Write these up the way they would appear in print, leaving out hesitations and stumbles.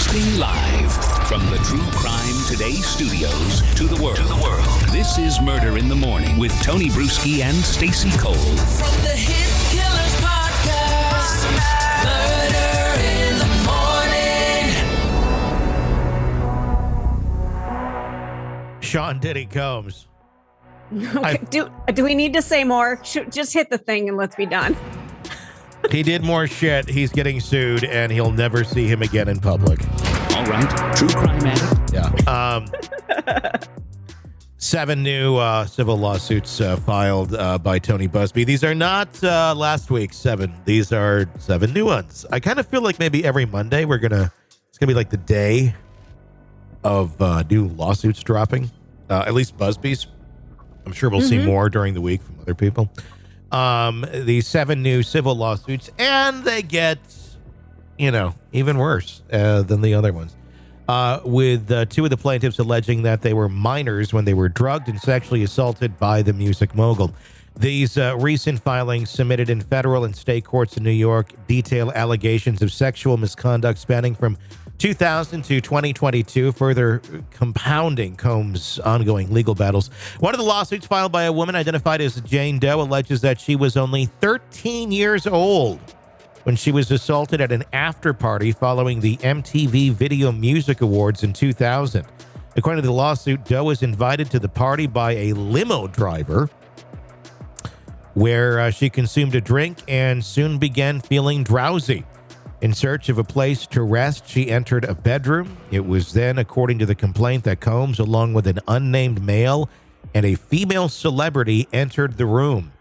Broadcasting live from the True Crime Today studios to the world. This is Murder in the Morning with Tony Bruschi and Stacey Cole. From the Hit Killers Podcast, Murder in the Morning. Sean Diddy Combs. Okay. Do we need to say more? Just hit the thing and let's be done. He did more shit. He's getting sued, and he'll never see him again in public. All right, True Crime Addict. Yeah. 7 new civil lawsuits filed by Tony Busby. These are not last week's 7. These are 7 new ones. I kind of feel like maybe every Monday it's gonna be like the day of new lawsuits dropping. At least Busby's. I'm sure we'll see more during the week from other people. These 7 new civil lawsuits, and they get, even worse than the other ones. With 2 of the plaintiffs alleging that they were minors when they were drugged and sexually assaulted by the music mogul. These recent filings submitted in federal and state courts in New York detail allegations of sexual misconduct spanning from 2000 to 2022, further compounding Combs' ongoing legal battles. One of the lawsuits filed by a woman identified as Jane Doe alleges that she was only 13 years old when she was assaulted at an after-party following the MTV Video Music Awards in 2000. According to the lawsuit, Doe was invited to the party by a limo driver where she consumed a drink and soon began feeling drowsy. In search of a place to rest, she entered a bedroom. It was then, according to the complaint, that Combs, along with an unnamed male and a female celebrity, entered the room.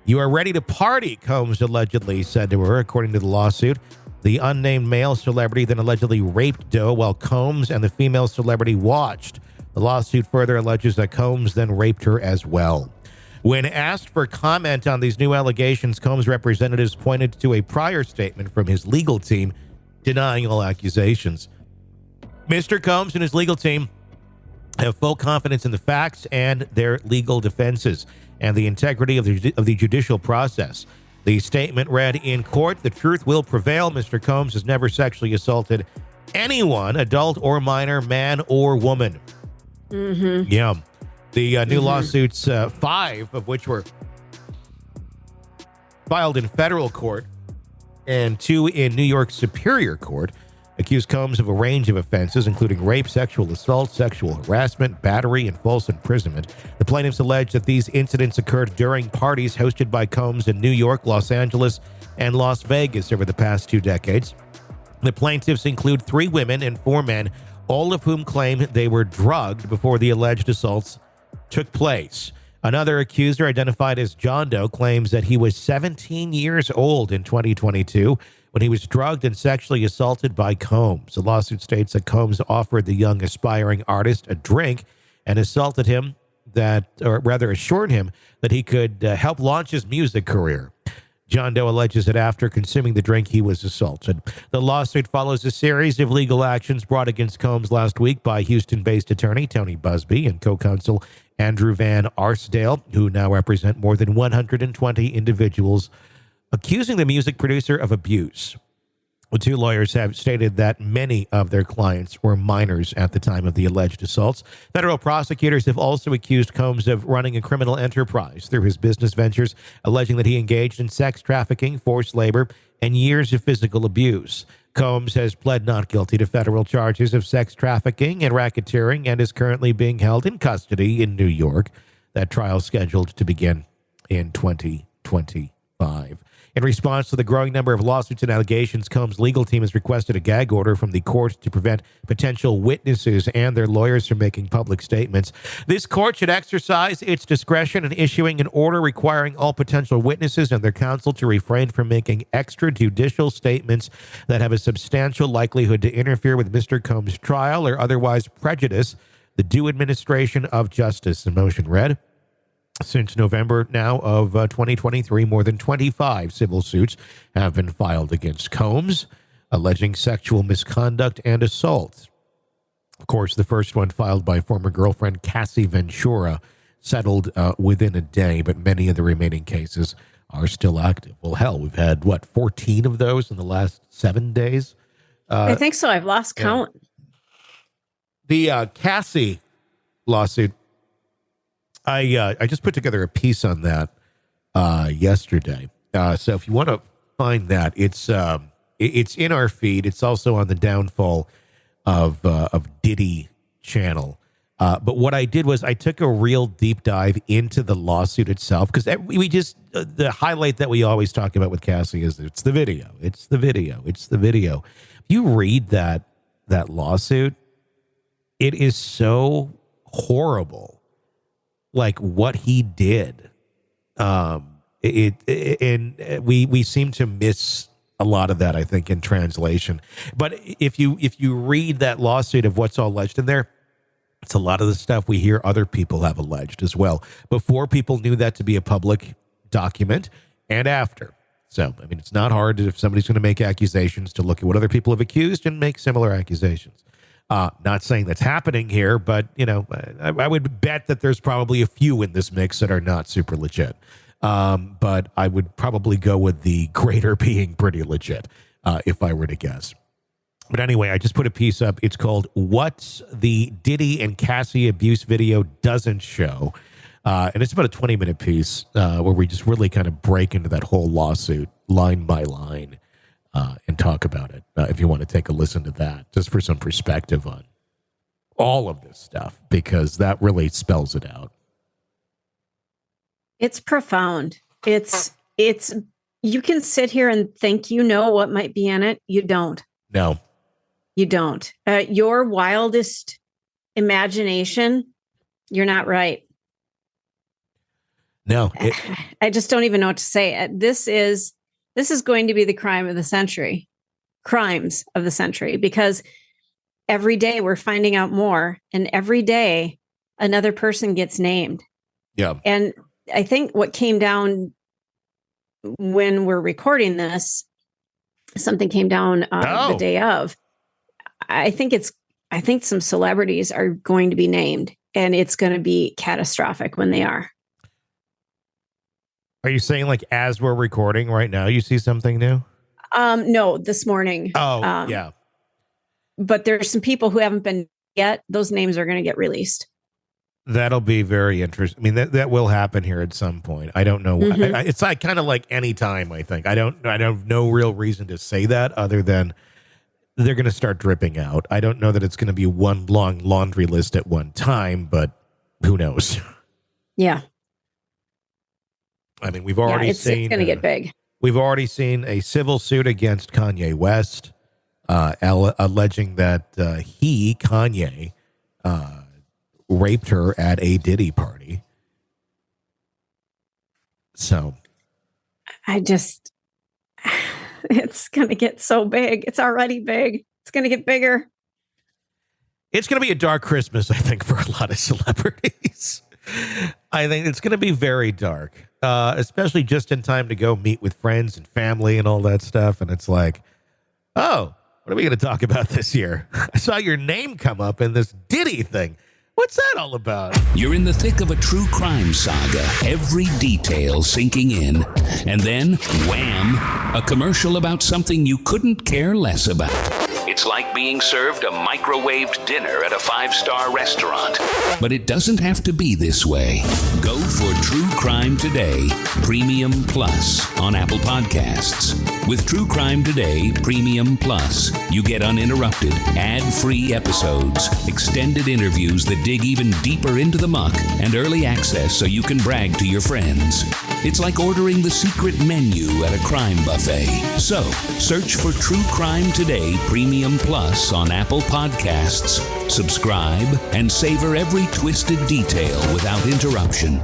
"You are ready to party," Combs allegedly said to her, according to the lawsuit. The unnamed male celebrity then allegedly raped Doe while Combs and the female celebrity watched. The lawsuit further alleges that Combs then raped her as well. When asked for comment on these new allegations, Combs' representatives pointed to a prior statement from his legal team denying all accusations. Mr. Combs and his legal team have full confidence in the facts and their legal defenses and the integrity of the judicial process. The statement read, "In court, the truth will prevail. Mr. Combs has never sexually assaulted anyone, adult or minor, man or woman." Mm-hmm. Yeah. The new lawsuits, 5 of which were filed in federal court and 2 in New York Superior Court, accuse Combs of a range of offenses, including rape, sexual assault, sexual harassment, battery, and false imprisonment. The plaintiffs allege that these incidents occurred during parties hosted by Combs in New York, Los Angeles, and Las Vegas over the past 2 decades. The plaintiffs include 3 women and 4 men, all of whom claim they were drugged before the alleged assaults took place. Another accuser, identified as John Doe, claims that he was 17 years old in 2022 when he was drugged and sexually assaulted by Combs. The lawsuit states that Combs offered the young aspiring artist a drink and assured him that he could help launch his music career. John Doe alleges that after consuming the drink, he was assaulted. The lawsuit follows a series of legal actions brought against Combs last week by Houston-based attorney Tony Busby and co-counsel Andrew Van Arsdale, who now represent more than 120 individuals, accusing the music producer of abuse. The 2 lawyers have stated that many of their clients were minors at the time of the alleged assaults. Federal prosecutors have also accused Combs of running a criminal enterprise through his business ventures, alleging that he engaged in sex trafficking, forced labor, and years of physical abuse. Combs has pled not guilty to federal charges of sex trafficking and racketeering and is currently being held in custody in New York. That trial is scheduled to begin in 2025. In response to the growing number of lawsuits and allegations, Combs' legal team has requested a gag order from the court to prevent potential witnesses and their lawyers from making public statements. This court should exercise its discretion in issuing an order requiring all potential witnesses and their counsel to refrain from making extrajudicial statements that have a substantial likelihood to interfere with Mr. Combs' trial or otherwise prejudice the due administration of justice. The motion read, since November now of 2023, more than 25 civil suits have been filed against Combs, alleging sexual misconduct and assault. Of course, the first one filed by former girlfriend Cassie Ventura settled within a day, but many of the remaining cases are still active. Well, hell, we've had, 14 of those in the last 7 days? I think so. I've lost count. The Cassie lawsuit, I just put together a piece on that yesterday. So if you want to find that, it's in our feed. It's also on the Downfall of Diddy channel. But what I did was I took a real deep dive into the lawsuit itself, because we just the highlight that we always talk about with Cassie is it's the video. It's the video. It's the video. If you read that lawsuit, it is so horrible, like what he did. And we seem to miss a lot of that, I think, in translation. But if you read that lawsuit of what's all alleged in there, it's a lot of the stuff we hear other people have alleged as well. Before, people knew that to be a public document, and after. So, I mean, it's not hard if somebody's going to make accusations to look at what other people have accused and make similar accusations. Not saying that's happening here, but, you know, I would bet that there's probably a few in this mix that are not super legit. But I would probably go with the greater being pretty legit, if I were to guess. But anyway, I just put a piece up. It's called What the Diddy and Cassie Abuse Video Doesn't Show. And it's about a 20-minute piece where we just really kind of break into that whole lawsuit line by line and talk about it. If you want to take a listen to that, just for some perspective on all of this stuff, because that really spells it out. It's profound. It's you can sit here and think you know what might be in it. You don't. No. You don't. Your wildest imagination, you're not right. No. I just don't even know what to say. This is going to be the crime of the century. Crimes of the century, because every day we're finding out more, and every day another person gets named. Yeah. And I think what came down when we're recording this, something came down the day of. I think some celebrities are going to be named, and it's going to be catastrophic when they are. Are you saying, like, as we're recording right now, you see something new? No, this morning. Oh, yeah. But there's some people who haven't been yet. Those names are going to get released. That'll be very interesting. I mean, that will happen here at some point. I don't know. Mm-hmm. It's like kind of like any time, I think. I have no real reason to say that other than they're going to start dripping out. I don't know that it's going to be one long laundry list at one time, but who knows? Yeah. I mean, we've already seen... It's going to get big. We've already seen a civil suit against Kanye West, alleging that Kanye, raped her at a Diddy party. So... it's going to get so big. It's already big. It's going to get bigger. It's going to be a dark Christmas, I think, for a lot of celebrities. I think it's going to be very dark, especially just in time to go meet with friends and family and all that stuff. And it's like, oh, what are we going to talk about this year? I saw your name come up in this Diddy thing. What's that all about? You're in the thick of a true crime saga, every detail sinking in. And then, wham, a commercial about something you couldn't care less about. It's like being served a microwaved dinner at a 5-star restaurant. But it doesn't have to be this way. Go for True Crime Today, Premium Plus on Apple Podcasts. With True Crime Today, Premium Plus, you get uninterrupted, ad-free episodes, extended interviews that dig even deeper into the muck, and early access so you can brag to your friends. It's like ordering the secret menu at a crime buffet. So, search for True Crime Today, Premium Plus on Apple Podcasts, subscribe, and savor every twisted detail without interruption.